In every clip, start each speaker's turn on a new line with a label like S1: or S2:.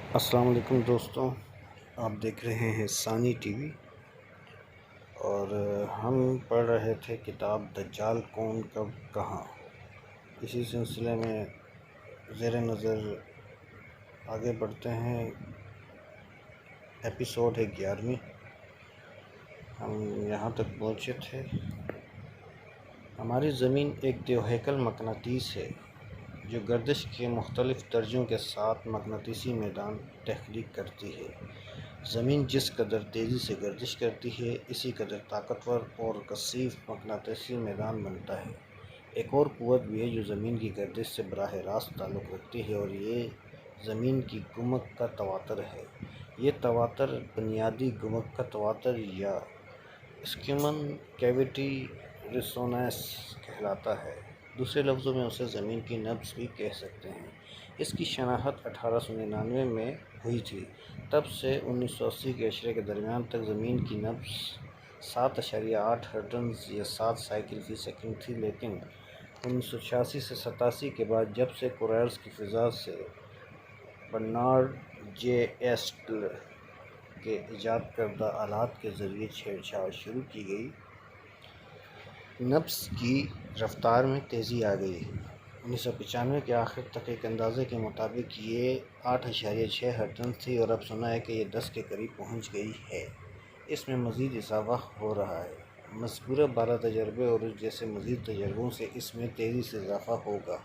S1: السلام علیکم دوستوں، آپ دیکھ رہے ہیں ثانی ٹی وی اور ہم پڑھ رہے تھے کتاب دجال کون کب کہاں۔ اسی سلسلے میں زیر نظر آگے بڑھتے ہیں۔ ایپیسوڈ ہے 11ویں، ہم یہاں تک پہنچے تھے۔ ہماری زمین ایک دیوہیکل مقناطیس ہے جو گردش کے مختلف درجوں کے ساتھ مقناطیسی میدان تخلیق کرتی ہے۔ زمین جس قدر تیزی سے گردش کرتی ہے، اسی قدر طاقتور اور کثیف مقناطیسی میدان بنتا ہے۔ ایک اور قوت بھی ہے جو زمین کی گردش سے براہ راست تعلق رکھتی ہے، اور یہ زمین کی گمک کا تواتر ہے۔ یہ تواتر بنیادی گمک کا تواتر یا اسکیمن کیویٹی ریسونانس کہلاتا ہے۔ دوسرے لفظوں میں اسے زمین کی نبض بھی کہہ سکتے ہیں۔ اس کی شناخت 1899 میں ہوئی تھی۔ تب سے 1980 کے عشرے کے درمیان تک زمین کی نبض 7.8 ہرٹز یا 7 سائیکل فی سیکنڈ تھی، لیکن 1986 سے 87 کے بعد جب سے کورائرس کی فضا سے برنارڈ جے ایسٹل کے ایجاد کردہ آلات کے ذریعے چھیڑ چھاڑ شروع کی گئی، نبض کی رفتار میں تیزی آ گئی۔ 1995 کے آخر تک ایک اندازے کے مطابق یہ 8.6 ہرٹز تھی، اور اب سنا ہے کہ یہ 10 کے قریب پہنچ گئی ہے۔ اس میں مزید اضافہ ہو رہا ہے۔ مذکورہ 12 تجربے اور اس جیسے مزید تجربوں سے اس میں تیزی سے اضافہ ہوگا۔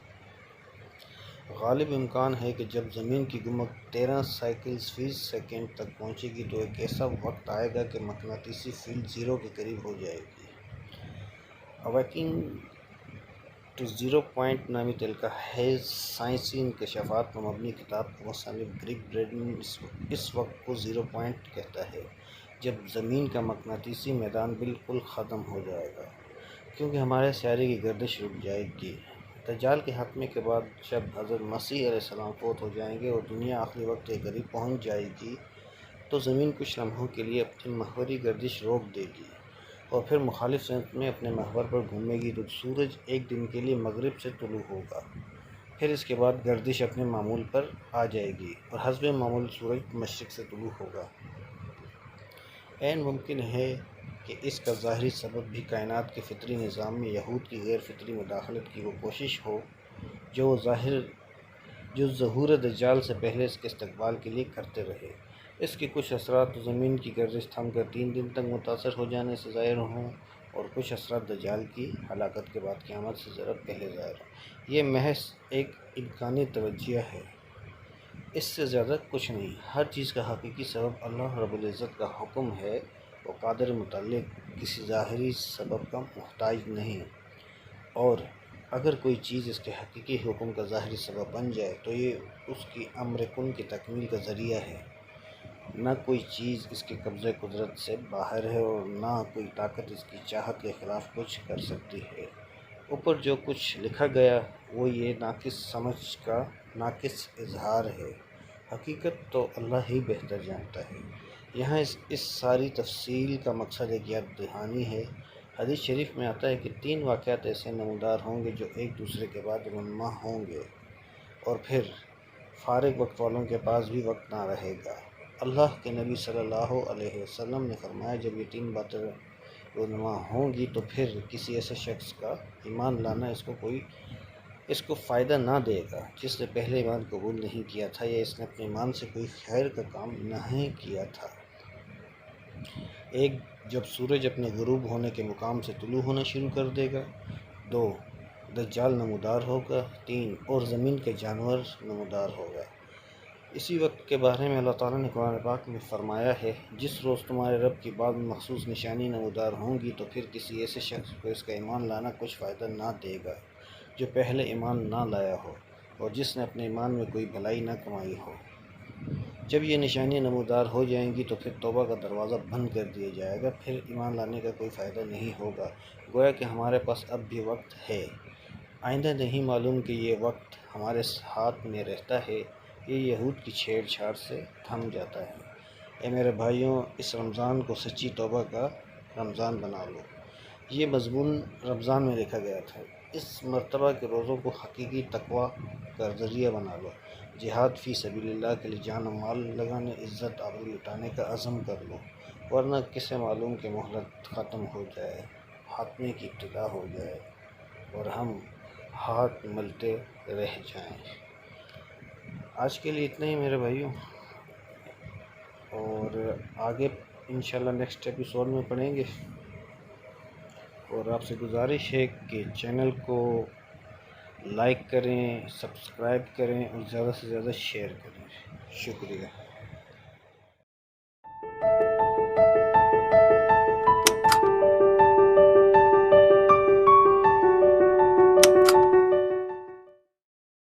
S1: غالب امکان ہے کہ جب زمین کی گمک 13 سائیکلز فی سیکنڈ تک پہنچے گی تو ایک ایسا وقت آئے گا کہ مقناطیسی فیلڈ زیرو کے قریب ہو جائے گی۔ اواکنگ ٹو زیرو پوائنٹ نامی تلقا حیض سائنسی انکشافات پر مبنی کتاب کا مصنف گریگ برڈمن اس وقت کو زیرو پوائنٹ کہتا ہے جب زمین کا مقناطیسی میدان بالکل ختم ہو جائے گا، کیونکہ ہمارے سیارے کی گردش رک جائے گی۔ دجال کے خاتمے کے بعد جب حضرت مسیح علیہ السلام فوت ہو جائیں گے اور دنیا آخری وقت کے قریب پہنچ جائے گی، تو زمین کچھ لمحوں کے لیے اپنی محوری گردش روک دے گی اور پھر مخالف سمت میں اپنے محور پر گھومے گی، تو سورج ایک دن کے لیے مغرب سے طلوع ہوگا۔ پھر اس کے بعد گردش اپنے معمول پر آ جائے گی اور حسب معمول سورج مشرق سے طلوع ہوگا۔ عین ممکن ہے کہ اس کا ظاہری سبب بھی کائنات کے فطری نظام میں یہود کی غیر فطری مداخلت کی وہ کوشش ہو جو ظہور دجال سے پہلے اس کے استقبال کے لیے کرتے رہے۔ اس کے کچھ اثرات تو زمین کی گردش تھم کر 3 دن تک متاثر ہو جانے سے ظاہر ہوں، اور کچھ اثرات دجال کی ہلاکت کے بعد قیامت سے ذرا پہلے ظاہر ہوں۔ یہ محض ایک امکانی توجیہ ہے، اس سے زیادہ کچھ نہیں۔ ہر چیز کا حقیقی سبب اللہ رب العزت کا حکم ہے۔ وہ قادر متعلق کسی ظاہری سبب کا محتاج نہیں، اور اگر کوئی چیز اس کے حقیقی حکم کا ظاہری سبب بن جائے تو یہ اس کی امر کن کی تکمیل کا ذریعہ ہے۔ نہ کوئی چیز اس کے قبضہ قدرت سے باہر ہے، اور نہ کوئی طاقت اس کی چاہت کے خلاف کچھ کر سکتی ہے۔ اوپر جو کچھ لکھا گیا وہ یہ ناقص سمجھ کا ناقص اظہار ہے۔ حقیقت تو اللہ ہی بہتر جانتا ہے۔ یہاں اس ساری تفصیل کا مقصد ایک یاد دہانی ہے۔ حدیث شریف میں آتا ہے کہ 3 واقعات ایسے نمودار ہوں گے جو ایک دوسرے کے بعد رونما ہوں گے، اور پھر فارغ وقت والوں کے پاس بھی وقت نہ رہے گا۔ اللہ کے نبی صلی اللہ علیہ وسلم نے فرمایا، جب یہ 3 باتیں رونما ہوں گی تو پھر کسی ایسے شخص کا ایمان لانا اس کو فائدہ نہ دے گا جس نے پہلے ایمان قبول نہیں کیا تھا، یا اس نے اپنے ایمان سے کوئی خیر کا کام نہیں کیا تھا۔ 1 جب سورج اپنے غروب ہونے کے مقام سے طلوع ہونا شروع کر دے گا۔ 2 دجال نمودار ہوگا۔ 3 اور زمین کے جانور نمودار ہوگا۔ اسی وقت کے بارے میں اللہ تعالیٰ نے قرآن پاک میں فرمایا ہے، جس روز تمہارے رب کی بعض مخصوص نشانی نمودار ہوں گی تو پھر کسی ایسے شخص کو اس کا ایمان لانا کچھ فائدہ نہ دے گا جو پہلے ایمان نہ لایا ہو، اور جس نے اپنے ایمان میں کوئی بھلائی نہ کمائی ہو۔ جب یہ نشانیاں نمودار ہو جائیں گی تو پھر توبہ کا دروازہ بند کر دیا جائے گا، پھر ایمان لانے کا کوئی فائدہ نہیں ہوگا۔ گویا کہ ہمارے پاس اب بھی وقت ہے، آئندہ نہیں معلوم کہ یہ وقت ہمارے ہاتھ میں رہتا ہے، یہ یہود کی چھیڑ چھاڑ سے تھم جاتا ہے۔ اے میرے بھائیوں، اس رمضان کو سچی توبہ کا رمضان بنا لو۔ یہ مضمون رمضان میں لکھا گیا تھا۔ اس مرتبہ کے روزوں کو حقیقی تقویٰ کا ذریعہ بنا لو۔ جہاد فی سبیل اللہ کے لیے جان و مال لگانے، عزت آبرو لٹانے کا عزم کر لو، ورنہ کسے معلوم کہ مہلت ختم ہو جائے، خاتمے کی ابتدا ہو جائے اور ہم ہاتھ ملتے رہ جائیں۔ آج کے لیے اتنا ہی میرے بھائیوں، اور آگے انشاءاللہ نیکسٹ ایپیسوڈ میں پڑھیں گے، اور آپ سے گزارش ہے کہ چینل کو لائک کریں، سبسکرائب کریں اور زیادہ سے زیادہ شیئر کریں۔ شکریہ۔